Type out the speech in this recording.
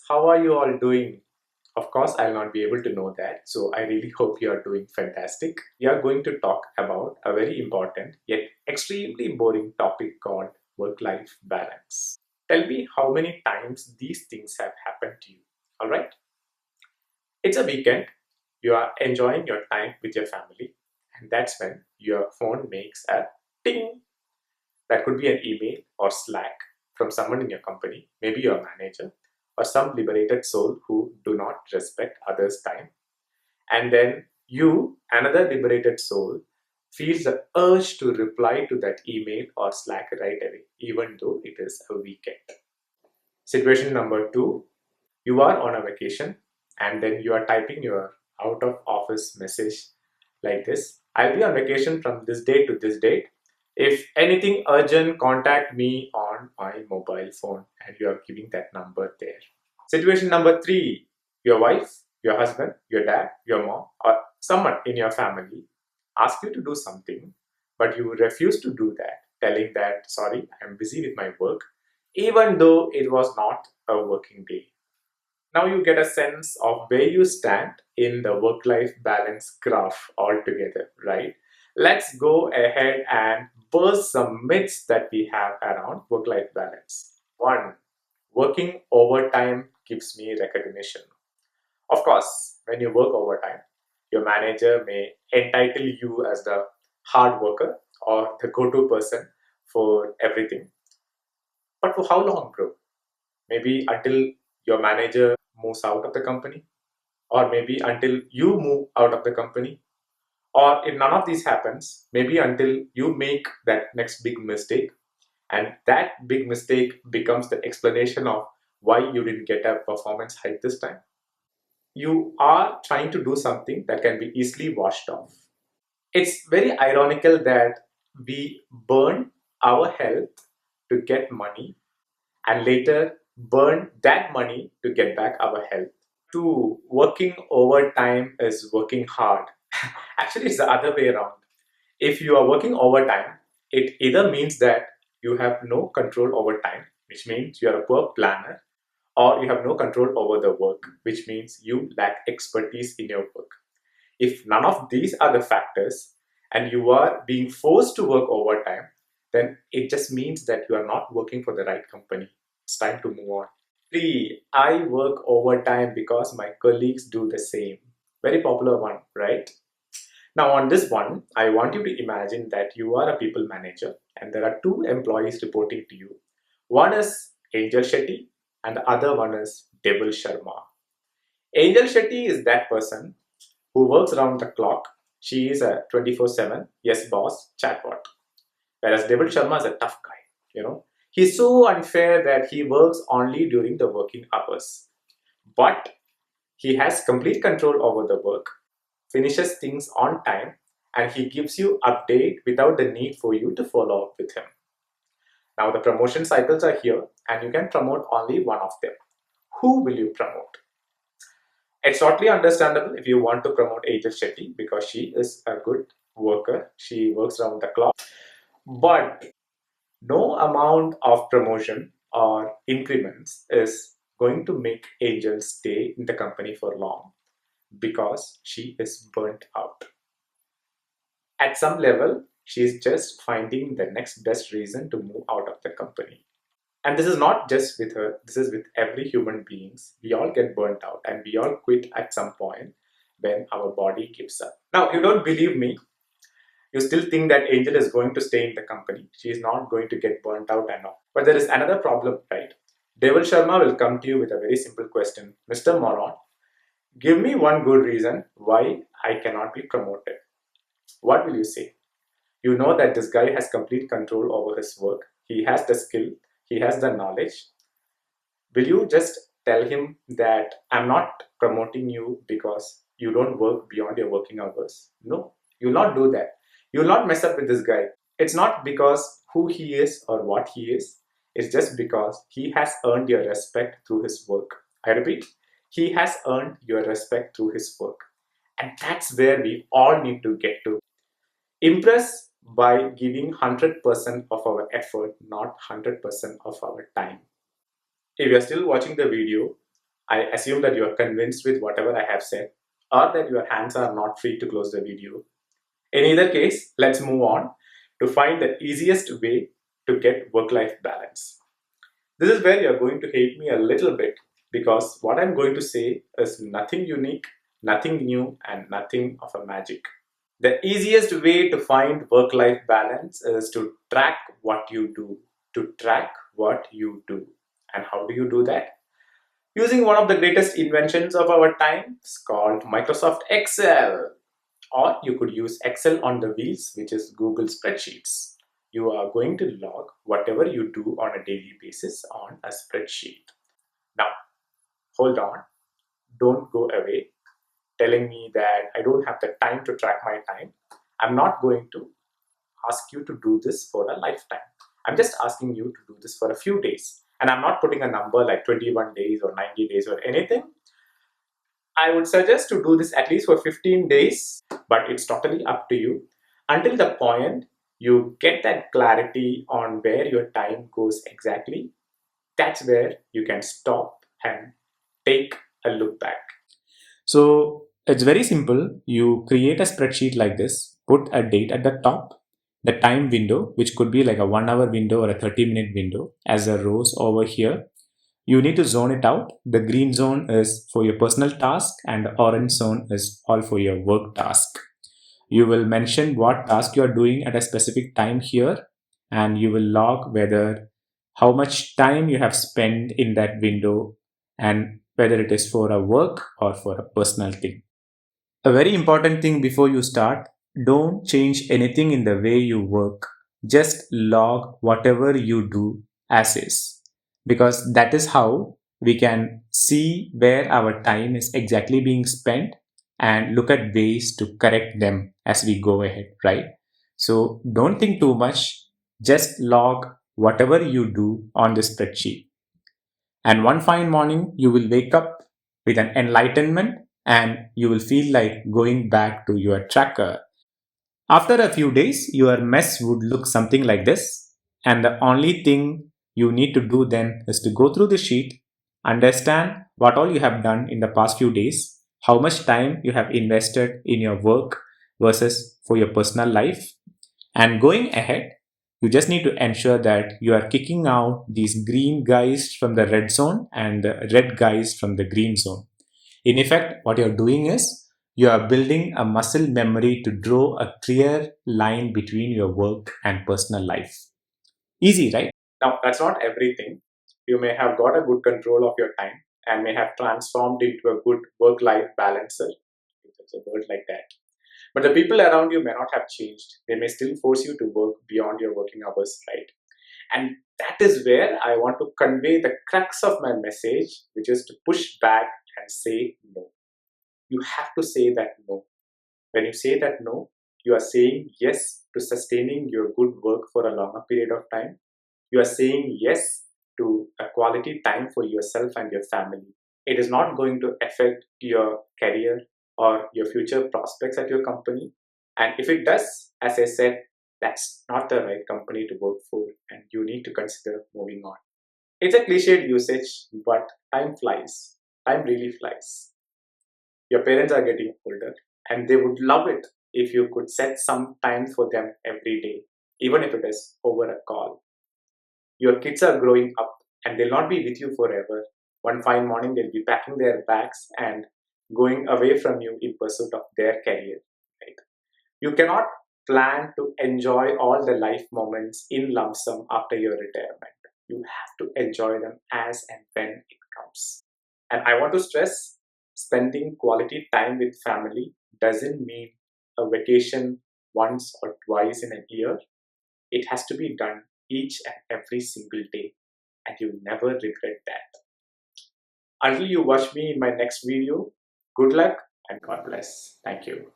How are you all doing? Of course, I'll not be able to know that, so I really hope you are doing fantastic. We are going to talk about a very important yet extremely boring topic called work-life balance. Tell me how many times these things have happened to you. All right? It's a weekend, you are enjoying your time with your family, and that's when your phone makes a ting. That could be an email or Slack from someone in your company, maybe your manager, or some liberated soul who do not respect others' time. And then you, another liberated soul, feels the urge to reply to that email or Slack right away, even though it is a weekend. Situation number two, you are on a vacation and then you are typing your out of office message like this: I'll be on vacation from this date to this date. If anything urgent, contact me on my mobile phone, and you are giving that number there. Situation number three, your wife, your husband, your dad, your mom, or someone in your family ask you to do something, but you refuse to do that, telling that, sorry, I'm busy with my work, even though it was not a working day. Now you get a sense of where you stand in the work-life balance graph altogether, right? Let's go ahead and burst some myths that we have around work-life balance. One, working overtime gives me recognition. Of course, when you work overtime, your manager may entitle you as the hard worker or the go-to person for everything. But for how long, bro? Maybe until your manager moves out of the company, or maybe until you move out of the company, or if none of these happens, maybe until you make that next big mistake, and that big mistake becomes the explanation of why you didn't get a performance hike this time. You are trying to do something that can be easily washed off. It's very ironical that we burn our health to get money and later burn that money to get back our health. Two, working overtime is working hard. Actually, it's the other way around. If you are working overtime, it either means that you have no control over time, which means you are a poor planner, or you have no control over the work, which means you lack expertise in your work. If none of these are the factors and you are being forced to work overtime, then it just means that you are not working for the right company. It's time to move on. Three, I work overtime because my colleagues do the same. Very popular one, right? Now, on this one, I want you to imagine that you are a people manager and there are two employees reporting to you. One is Angel Shetty and the other one is Devil Sharma. Angel Shetty is that person who works around the clock. She is a 24/7 yes boss chatbot. Whereas Devil Sharma is a tough guy, you know. He's so unfair that he works only during the working hours. But he has complete control over the work, finishes things on time, and he gives you update without the need for you to follow up with him. Now the promotion cycles are here and you can promote only one of them. Who will you promote? It's totally understandable if you want to promote Angel Shetty because she is a good worker. She works around the clock. But no amount of promotion or increments is going to make Angel stay in the company for long because she is burnt out. At some level, she is just finding the next best reason to move out of the company. And this is not just with her, this is with every human beings. We all get burnt out and we all quit at some point when our body gives up. Now, you don't believe me, you still think that Angel is going to stay in the company. She is not going to get burnt out and all. But there is another problem, right? Devil Sharma will come to you with a very simple question. Mr. Moron, give me one good reason why I cannot be promoted. What will you say? You know that this guy has complete control over his work. He has the skill, he has the knowledge. Will you just tell him that I'm not promoting you because you don't work beyond your working hours? No, you'll not do that. You'll not mess up with this guy. It's not because who he is or what he is. It's just because he has earned your respect through his work. I repeat, he has earned your respect through his work. And that's where we all need to get to. Impress by giving 100% of our effort, not 100% of our time. If you're still watching the video, I assume that you are convinced with whatever I have said, or that your hands are not free to close the video. In either case, let's move on to find the easiest way to get work-life balance. This is where you're going to hate me a little bit because what I'm going to say is nothing unique, nothing new, and nothing of a magic. The easiest way to find work-life balance is to track what you do. To track what you do. And how do you do that? Using one of the greatest inventions of our time, it's called Microsoft Excel. Or you could use Excel on the wheels, which is Google Spreadsheets. You are going to log whatever you do on a daily basis on a spreadsheet. Now, hold on. Don't go away telling me that I don't have the time to track my time. I'm not going to ask you to do this for a lifetime. I'm just asking you to do this for a few days. And I'm not putting a number like 21 days or 90 days or anything. I would suggest to do this at least for 15 days, but it's totally up to you until the point you get that clarity on where your time goes exactly. That's where you can stop and take a look back. So it's very simple. You create a spreadsheet like this, put a date at the top, the time window, which could be like a 1 hour window or a 30-minute window as a rows over here. You need to zone it out. The green zone is for your personal task and the orange zone is all for your work task. You will mention what task you are doing at a specific time here, and you will log whether how much time you have spent in that window and whether it is for a work or for a personal thing. A very important thing before you start, don't change anything in the way you work. Just log whatever you do as is, because that is how we can see where our time is exactly being spent and look at ways to correct them as we go ahead, right? So don't think too much, just log whatever you do on the spreadsheet. And one fine morning, you will wake up with an enlightenment and you will feel like going back to your tracker. After a few days, your mess would look something like this. And the only thing you need to do then is to go through the sheet, understand what all you have done in the past few days, how much time you have invested in your work versus for your personal life. And going ahead, you just need to ensure that you are kicking out these green guys from the red zone and the red guys from the green zone. In effect, what you're doing is you are building a muscle memory to draw a clear line between your work and personal life. Easy, right? Now, that's not everything. You may have got a good control of your time and may have transformed into a good work-life balancer, if it's a word like that. But the people around you may not have changed. They may still force you to work beyond your working hours, right? And that is where I want to convey the crux of my message, which is to push back and say no. You have to say that no. When you say that no, you are saying yes to sustaining your good work for a longer period of time. You are saying yes to a quality time for yourself and your family. It is not going to affect your career or your future prospects at your company. And if it does, as I said, that's not the right company to work for, and you need to consider moving on. It's a cliched usage, but time flies. Time really flies. Your parents are getting older, and they would love it if you could set some time for them every day, even if it is over a call. Your kids are growing up, and they'll not be with you forever. One fine morning, they'll be packing their bags and going away from you in pursuit of their career. Right? You cannot plan to enjoy all the life moments in lump sum after your retirement. You have to enjoy them as and when it comes. And I want to stress, spending quality time with family doesn't mean a vacation once or twice in a year. It has to be done each and every single day, and you'll never regret that. Until you watch me in my next video, good luck and God bless. Thank you.